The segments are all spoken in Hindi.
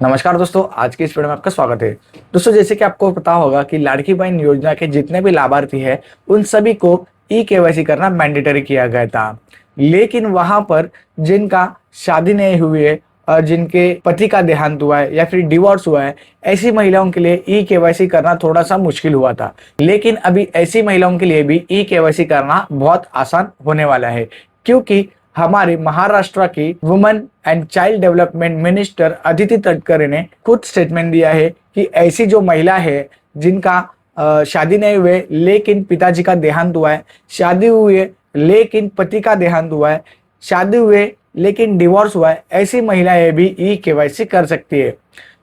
नमस्कार दोस्तों, आज की इस वीडियो में आपका स्वागत है। दोस्तों, जैसे कि आपको पता होगा कि लाड़की बहन योजना के जितने भी लाभार्थी हैं उन सभी को ई केवाईसी करना मैंडेटरी किया गया था। लेकिन वहां पर जिनका शादी नहीं हुई है और जिनके पति का देहांत हुआ है या फिर डिवोर्स हुआ है, ऐसी महिलाओं के लिए ई केवाईसी करना थोड़ा सा मुश्किल हुआ था। लेकिन अभी ऐसी महिलाओं के लिए भी ई केवाईसी करना बहुत आसान होने वाला है, क्योंकि हमारे महाराष्ट्र की women and child development minister Aditi Tatkare ने खुद स्टेटमेंट दिया है कि ऐसी जो महिला है जिनका शादी नहीं हुए लेकिन पिताजी का देहांत हुआ है, शादी हुई है लेकिन पति का देहांत हुआ है, शादी हुए लेकिन डिवोर्स हुआ है, ऐसी महिलाएं भी ई केवाईसी कर सकती है।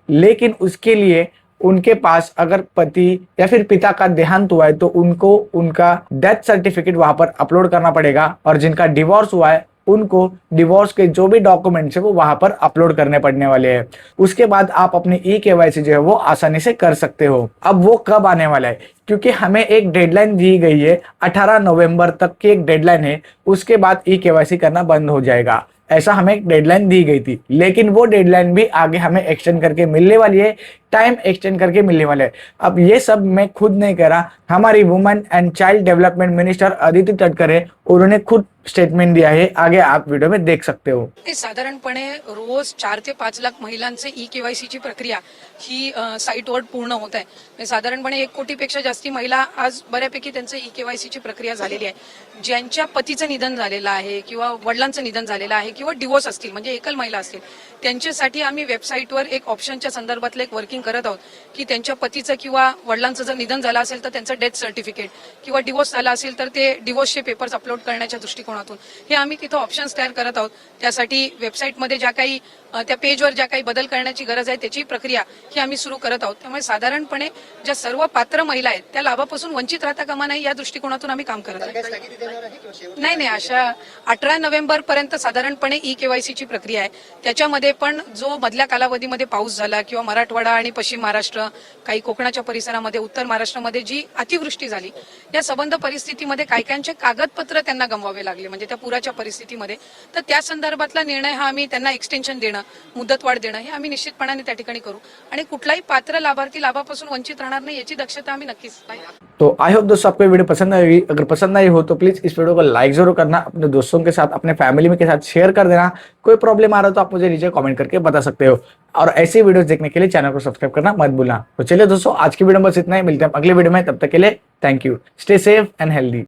लेकिन उसके लिए उनके पास अगर पति या फिर पिता का देहांत हुआ है तो उनको उनका डेथ सर्टिफिकेट वहां पर अपलोड करना पड़ेगा, और जिनका डिवोर्स हुआ है उनको डिवोर्स के जो भी डॉक्यूमेंट्स है वो वहां पर अपलोड करने पड़ने वाले हैं। उसके बाद आप अपनी ई केवाईसी जो है वो आसानी से कर सकते हो। अब वो कब आने वाला है, क्योंकि हमें एक डेडलाइन दी गई है, 18 नवंबर तक की एक डेडलाइन है। उसके बाद ई केवाईसी करना बंद हो जाएगा, ऐसा हमें एक डेडलाइन दी गई थी। लेकिन वो डेडलाइन भी आगे हमें एक्सटेंड करके मिलने वाली है, टाइम एक्सटेंड करके मिलने वाले है। अब ये सब मैं खुद नहीं कह रहा, हमारी women and child development minister Aditi Tatkare उन्होंने खुद स्टेटमेंट दिया है, आगे आप वीडियो में देख सकते हो। साधारणपणे रोज 4 ते 5 लाख महिलांचे ई केवायसी ची प्रक्रिया ही साईटवर पूर्ण होत आहे। साधारणपणे 1 कोटीपेक्षा जास्ती महिला आज बऱ्यापैकी त्यांचे ई केवायसी ची प्रक्रिया झालेली आहे। ज्यांच्या पतीचं निधन झालेलं आहे किंवा वडिलांचं निधन झालेलं आहे किंवा डिवोर्स असतील म्हणजे एकल महिला असतील, त्यांच्यासाठी आम्ही वेबसाईटवर एक ऑप्शनच्या संदर्भातलं एक वर्किंग करत आहोत की त्यांच्या पतीचं किंवा वडिलांचं जर निधन झालं असेल तर त्यांचं डेथ सर्टिफिकेट किंवा डिवोर्स झाला असेल तर ते डिवोर्सचे पेपर्स अपलोड करण्याच्या दृष्टिकोनातून हे आम्ही तिथं ऑप्शन्स तयार करत आहोत। त्यासाठी वेबसाईटमध्ये ज्या काही त्या पेजवर ज्या काही बदल करण्याची गरज आहे त्याची प्रक्रिया ही आम्ही सुरू करत आहोत। त्यामुळे साधारणपणे ज्या सर्व पात्र महिला आहेत त्या लाभापासून वंचित राहता कामा नये या दृष्टिकोनातून आम्ही काम करत आहोत। नाही, अशा 18 नोव्हेंबर पर्यंत साधारणपणे ई केवायसी ची प्रक्रिया आहे। त्याच्यामध्ये पण जो मधल्या कालावधीमध्ये पाऊस झाला किंवा मराठवाडा आणि पश्चिम महाराष्ट्र, काही कोकणाच्या परिसरामध्ये, उत्तर महाराष्ट्रामध्ये जी अतिवृष्टी झाली, या संबंध परिस्थितीमध्ये कायकांचे कागदपत्र त्यांना गमवावे लागले म्हणजे त्या पुराच्या परिस्थितीमध्ये, तर त्या संदर्भातला निर्णय हा आम्ही त्यांना एक्सटेन्शन देणं, मुदतवाढ देणं हे आम्ही निश्चितपणाने त्या ठिकाणी करू आणि कुठलाही पात्र लाभार्थी लाभापासून वंचित राहणार नाही याची दक्षता आम्ही नक्कीच घेऊ। तो आई होप दोस्तों आपको वीडियो पसंद आई। अगर पसंद आई हो तो प्लीज इस वीडियो को लाइक जरूर करना, अपने दोस्तों के साथ, अपने फैमिली में के साथ शेयर कर देना। कोई प्रॉब्लम आ रहा हो तो आप मुझे नीचे कमेंट करके बता सकते हो, और ऐसी वीडियोस देखने के लिए चैनल को सब्सक्राइब करना मत भूलना। तो चलिए दोस्तों, आज की वीडियो में बस इतना ही, मिलते हैं अगले वीडियो में, तब तक के लिए thank you. Stay safe and healthy.